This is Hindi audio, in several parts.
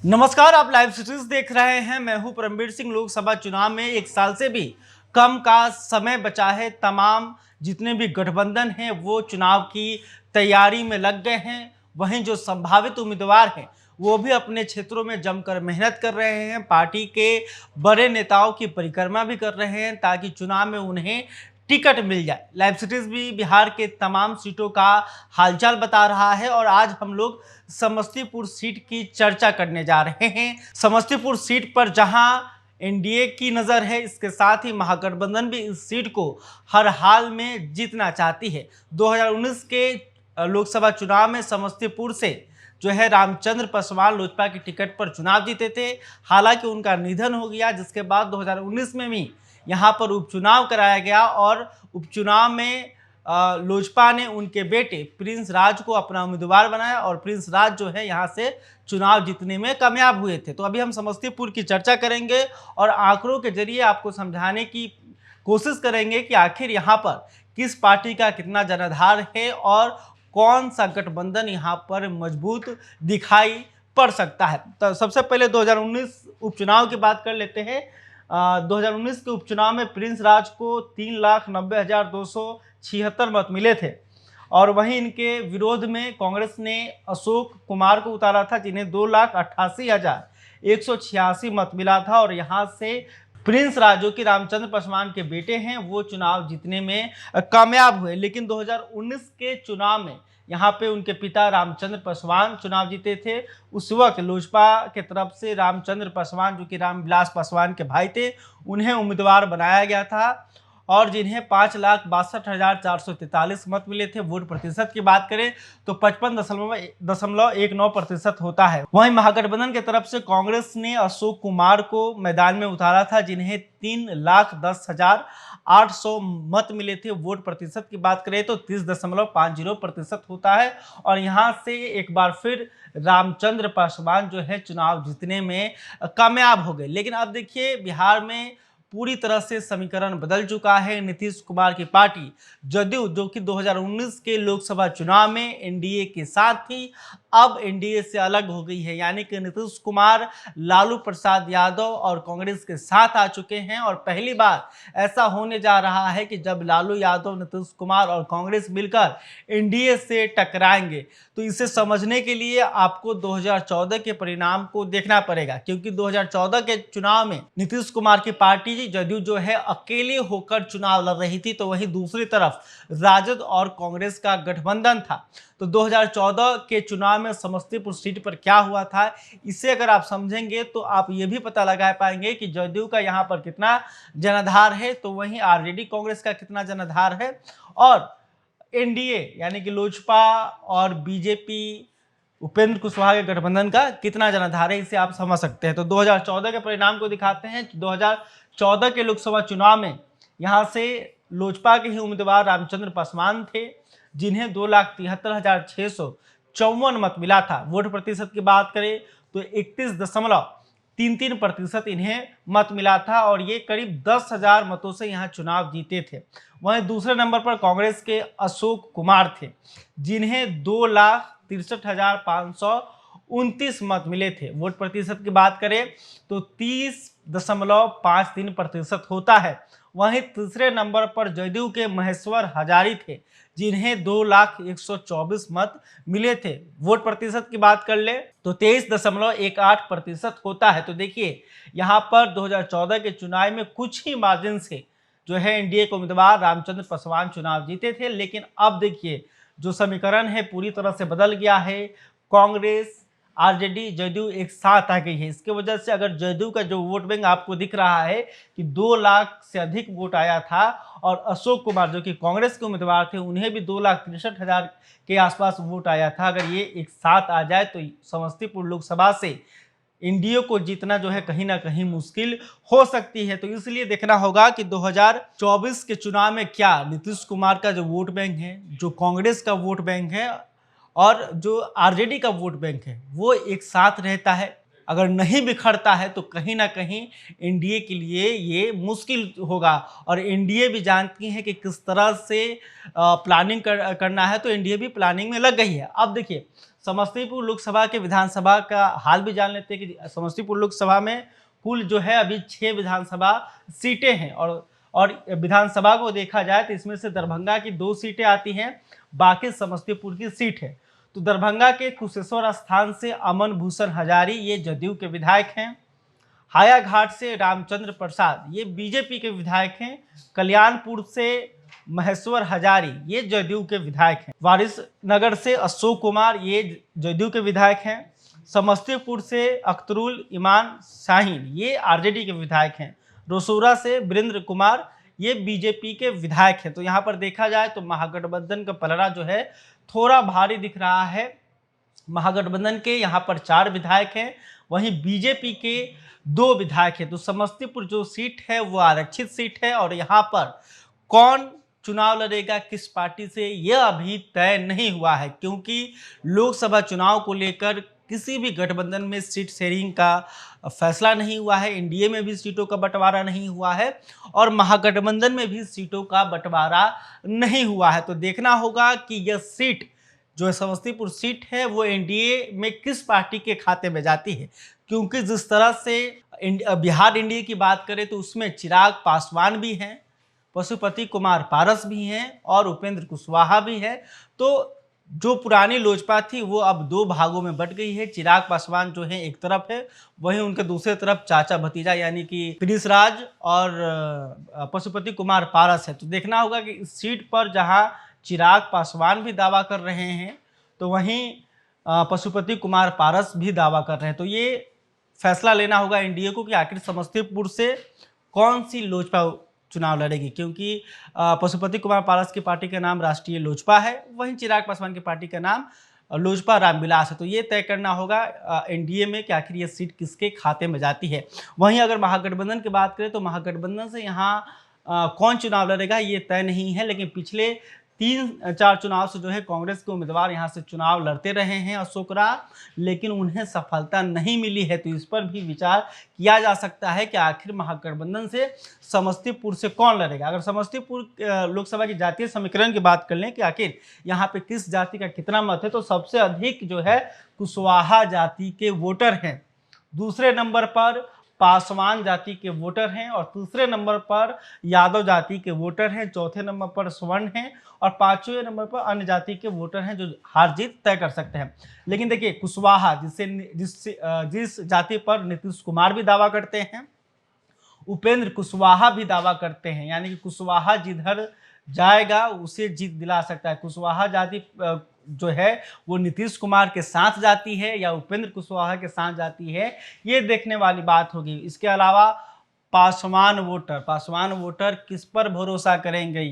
नमस्कार, आप लाइव सिटीज देख रहे हैं। मैं हूं परमवीर सिंह। लोकसभा चुनाव में एक साल से भी कम का समय बचा है। तमाम जितने भी गठबंधन हैं वो चुनाव की तैयारी में लग गए हैं। वहीं जो संभावित उम्मीदवार हैं वो भी अपने क्षेत्रों में जमकर मेहनत कर रहे हैं। पार्टी के बड़े नेताओं की परिक्रमा भी कर रहे हैं ताकि चुनाव में उन्हें टिकट मिल जाए। लाइव सिटीज भी बिहार के तमाम सीटों का हालचाल बता रहा है और आज हम लोग समस्तीपुर सीट की चर्चा करने जा रहे हैं। समस्तीपुर सीट पर जहां एनडीए की नज़र है, इसके साथ ही महागठबंधन भी इस सीट को हर हाल में जीतना चाहती है। 2019 के लोकसभा चुनाव में समस्तीपुर से जो है रामचंद्र पासवान लोजपा की टिकट पर चुनाव जीते थे। हालांकि उनका निधन हो गया, जिसके बाद 2019 में भी यहाँ पर उपचुनाव कराया गया और उपचुनाव में लोजपा ने उनके बेटे प्रिंस राज को अपना उम्मीदवार बनाया और प्रिंस राज जो है यहाँ से चुनाव जीतने में कामयाब हुए थे। तो अभी हम समस्तीपुर की चर्चा करेंगे और आंकड़ों के जरिए आपको समझाने की कोशिश करेंगे कि आखिर यहाँ पर किस पार्टी का कितना जनाधार है और कौन सा गठबंधन यहाँ पर मजबूत दिखाई पड़ सकता है। तो सबसे पहले 2019 उपचुनाव की बात कर लेते हैं। 2019 के उपचुनाव में प्रिंस राज को 3,90,276 मत मिले थे और वहीं इनके विरोध में कांग्रेस ने अशोक कुमार को उतारा था, जिन्हें 2,88,186 मत मिला था और यहां से प्रिंस राज जो कि रामचंद्र पासवान के बेटे हैं वो चुनाव जीतने में कामयाब हुए। लेकिन 2019 के चुनाव में यहाँ पे उनके पिता रामचंद्र पासवान चुनाव जीते थे। उस वक्त लोजपा के तरफ से रामचंद्र पासवान जो कि रामविलास पासवान के भाई थे, उन्हें उम्मीदवार बनाया गया था और जिन्हें 5,62,443 मत मिले थे। वोट प्रतिशत की बात करें तो 55.19% होता है। वहीं महागठबंधन की तरफ से कांग्रेस ने अशोक कुमार को मैदान में उतारा था, जिन्हें 3,10,800 मत मिले थे। वोट प्रतिशत की बात करें तो 30.50% होता है और यहाँ से एक बार फिर रामचंद्र पासवान जो है चुनाव जीतने में कामयाब हो गए। लेकिन अब देखिए, बिहार में पूरी तरह से समीकरण बदल चुका है। नीतीश कुमार की पार्टी जदयू जो कि 2019 के लोकसभा चुनाव में एनडीए के साथ थी, अब एनडीए से अलग हो गई है। यानी कि नीतीश कुमार लालू प्रसाद यादव और कांग्रेस के साथ आ चुके हैं और पहली बार ऐसा होने जा रहा है कि जब लालू यादव, नीतीश कुमार और कांग्रेस मिलकर एनडीए से टकराएंगे। तो इसे समझने के लिए आपको 2014 के परिणाम को देखना पड़ेगा, क्योंकि 2014 के चुनाव में नीतीश कुमार की पार्टी जदयू जो है अकेले होकर चुनाव लड़ रही थी, तो वहीं दूसरी तरफ राजद और कांग्रेस का गठबंधन था। तो 2014 के चुनाव में समस्तीपुर सीट पर क्या हुआ था, इसे अगर आप समझेंगे तो आप ये भी पता लगा पाएंगे कि जदयू का यहाँ पर कितना जनाधार है, तो वहीं आरजेडी कांग्रेस का कितना जनाधार है और एनडीए यानी कि लोजपा और बीजेपी उपेंद्र कुशवाहा के गठबंधन का कितना जनाधार है, इसे आप समझ सकते हैं। तो 2014 के परिणाम को दिखाते हैं। 2014 के लोकसभा चुनाव में यहाँ से लोजपा के ही उम्मीदवार रामचंद्र पासवान थे, जिन्हें 2,73,654 मत मिला था। वोट प्रतिशत की बात करें तो 31.33% इन्हें मत मिला था और ये करीब 10,000 मतों से यहाँ चुनाव जीते थे। वहीं दूसरे नंबर पर कांग्रेस के अशोक कुमार थे, जिन्हें 2,63,529 मत मिले थे। वोट प्रतिशत की बात करें तो 30.53% होता है। वहीं तीसरे नंबर पर जदयू के महेश्वर हजारी थे, जिन्हें 2,01,24 मत मिले थे। वोट प्रतिशत की बात कर ले तो 23.18% होता है। तो देखिए, यहाँ पर 2014 के चुनाव में कुछ ही मार्जिन से जो है एनडीए के उम्मीदवार रामचंद्र पासवान चुनाव जीते थे। लेकिन अब देखिए, जो समीकरण है पूरी तरह से बदल गया है। कांग्रेस, आरजेडी, जदयू एक साथ आ गई है। इसके वजह से अगर जदयू का जो वोट बैंक आपको दिख रहा है कि 2 लाख से अधिक वोट आया था और अशोक कुमार जो कि कांग्रेस के उम्मीदवार थे, उन्हें भी 2,63,000 के आसपास वोट आया था। अगर ये एक साथ आ जाए तो समस्तीपुर लोकसभा से एनडीए को जीतना जो है कहीं ना कहीं मुश्किल हो सकती है। तो इसलिए देखना होगा कि 2024 के चुनाव में क्या नीतीश कुमार का जो वोट बैंक है, जो कांग्रेस का वोट बैंक है और जो आरजेडी का वोट बैंक है, वो एक साथ रहता है। अगर नहीं बिखरता है तो कहीं ना कहीं एनडीए के लिए ये मुश्किल होगा और एनडीए भी जानती है कि किस तरह से प्लानिंग करना है, तो एनडीए भी प्लानिंग में लग गई है। अब देखिए, समस्तीपुर लोकसभा के विधानसभा का हाल भी जान लेते हैं कि समस्तीपुर लोकसभा में कुल जो है अभी 6 विधानसभा सीटें हैं और विधानसभा को देखा जाए तो इसमें से दरभंगा की 2 सीटें आती हैं, बाकी समस्तीपुर की सीट है। तो दरभंगा के कुशेश्वर स्थान से अमन भूषण हजारी ये जदयू के विधायक हैं। हायाघाट से रामचंद्र प्रसाद ये बीजेपी के विधायक हैं। कल्याणपुर से महेश्वर हजारी ये जदयू के विधायक हैं। वारिसनगर से अशोक कुमार ये जदयू के विधायक हैं। समस्तीपुर से अख्तरुल ईमान शाहीन ये आरजेडी के विधायक हैं। रोसौरा से वीरेंद्र कुमार ये बीजेपी के विधायक हैं। तो यहाँ पर देखा जाए तो महागठबंधन का पलड़ा जो है थोड़ा भारी दिख रहा है। महागठबंधन के यहाँ पर 4 विधायक हैं, वहीं बीजेपी के 2 विधायक हैं। तो समस्तीपुर जो सीट है वो आरक्षित सीट है और यहाँ पर कौन चुनाव लड़ेगा किस पार्टी से यह अभी तय नहीं हुआ है, क्योंकि लोकसभा चुनाव को लेकर किसी भी गठबंधन में सीट शेयरिंग का फैसला नहीं हुआ है। एनडीए में भी सीटों का बंटवारा नहीं हुआ है और महागठबंधन में भी सीटों का बंटवारा नहीं हुआ है। तो देखना होगा कि यह सीट जो समस्तीपुर सीट है वो एनडीए में किस पार्टी के खाते में जाती है, क्योंकि जिस तरह से बिहार एनडीए की बात करें तो उसमें चिराग पासवान भी हैं, पशुपति कुमार पारस भी हैं और उपेंद्र कुशवाहा भी है। तो जो पुरानी लोजपा थी वो अब 2 भागों में बट गई है। चिराग पासवान जो है एक तरफ है, वहीं उनके दूसरे तरफ चाचा भतीजा यानी कि प्रिंस राज और पशुपति कुमार पारस है। तो देखना होगा कि इस सीट पर जहां चिराग पासवान भी दावा कर रहे हैं तो वहीं पशुपति कुमार पारस भी दावा कर रहे हैं। तो ये फैसला लेना होगा एनडीए को कि आखिर समस्तीपुर से कौन सी लोजपा चुनाव लड़ेगी, क्योंकि पशुपति कुमार पारस की पार्टी का नाम राष्ट्रीय लोजपा है, वहीं चिराग पासवान की पार्टी का नाम लोजपा रामविलास है। तो ये तय करना होगा एनडीए में कि आखिर ये सीट किसके खाते में जाती है। वहीं अगर महागठबंधन की बात करें तो महागठबंधन से यहाँ कौन चुनाव लड़ेगा ये तय नहीं है, लेकिन पिछले 3-4 चुनाव से जो है कांग्रेस के उम्मीदवार यहाँ से चुनाव लड़ते रहे हैं अशोक राय, लेकिन उन्हें सफलता नहीं मिली है। तो इस पर भी विचार किया जा सकता है कि आखिर महागठबंधन से समस्तीपुर से कौन लड़ेगा। अगर समस्तीपुर लोकसभा की जातीय समीकरण की बात कर लें कि आखिर यहाँ पे किस जाति का कितना मत है, तो सबसे अधिक जो है कुशवाहा जाति के वोटर हैं, दूसरे नंबर पर पासवान जाति के वोटर हैं और तीसरे नंबर पर यादव जाति के वोटर हैं, चौथे नंबर पर स्वर्ण हैं और 5वें नंबर पर अन्य जाति के वोटर हैं जो हार जीत तय कर सकते हैं। लेकिन देखिए कुशवाहा जिस जाति पर नीतीश कुमार भी दावा करते हैं, उपेंद्र कुशवाहा भी दावा करते हैं, यानी कि कुशवाहा जिधर जाएगा उसे जीत दिला सकता है। कुशवाहा जाति जो है वो नीतीश कुमार के साथ जाती है या उपेंद्र कुशवाहा के साथ जाती है, ये देखने वाली बात होगी। इसके अलावा पासवान वोटर किस पर भरोसा करेंगे,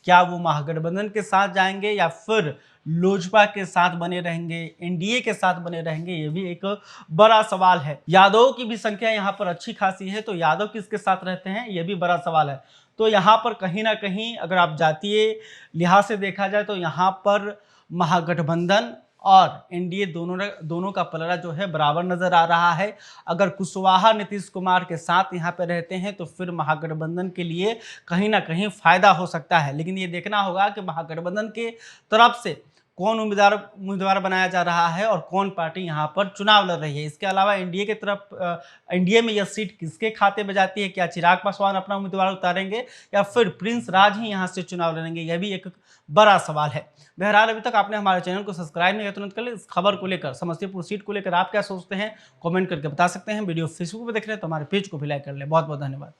क्या वो महागठबंधन के साथ जाएंगे या फिर लोजपा के साथ बने रहेंगे, एनडीए के साथ बने रहेंगे, ये भी एक बड़ा सवाल है। यादव की भी संख्या यहाँ पर अच्छी खासी है, तो यादव किसके साथ रहते हैं ये भी बड़ा सवाल है। तो यहाँ पर कहीं ना कहीं अगर आप जातीय लिहाज से देखा जाए तो यहाँ पर महागठबंधन और एनडीए दोनों का पलड़ा जो है बराबर नजर आ रहा है। अगर कुशवाहा नीतीश कुमार के साथ यहाँ पे रहते हैं तो फिर महागठबंधन के लिए कहीं ना कहीं फायदा हो सकता है, लेकिन ये देखना होगा कि महागठबंधन के तरफ से कौन उम्मीदवार बनाया जा रहा है और कौन पार्टी यहाँ पर चुनाव लड़ रही है। इसके अलावा एनडीए के तरफ एनडीए में यह सीट किसके खाते में जाती है, क्या चिराग पासवान अपना उम्मीदवार उतारेंगे या फिर प्रिंस राज ही यहाँ से चुनाव लड़ेंगे, यह भी एक बड़ा सवाल है। बहरहाल अभी तक आपने हमारे चैनल को सब्सक्राइब नहीं किया तुरंत कर ले। इस खबर को लेकर समस्तीपुर सीट को लेकर आप क्या सोचते हैं कमेंट करके बता सकते हैं। वीडियो फेसबुक पर देख रहे हैं तो हमारे पेज को भी लाइक कर ले। बहुत बहुत धन्यवाद।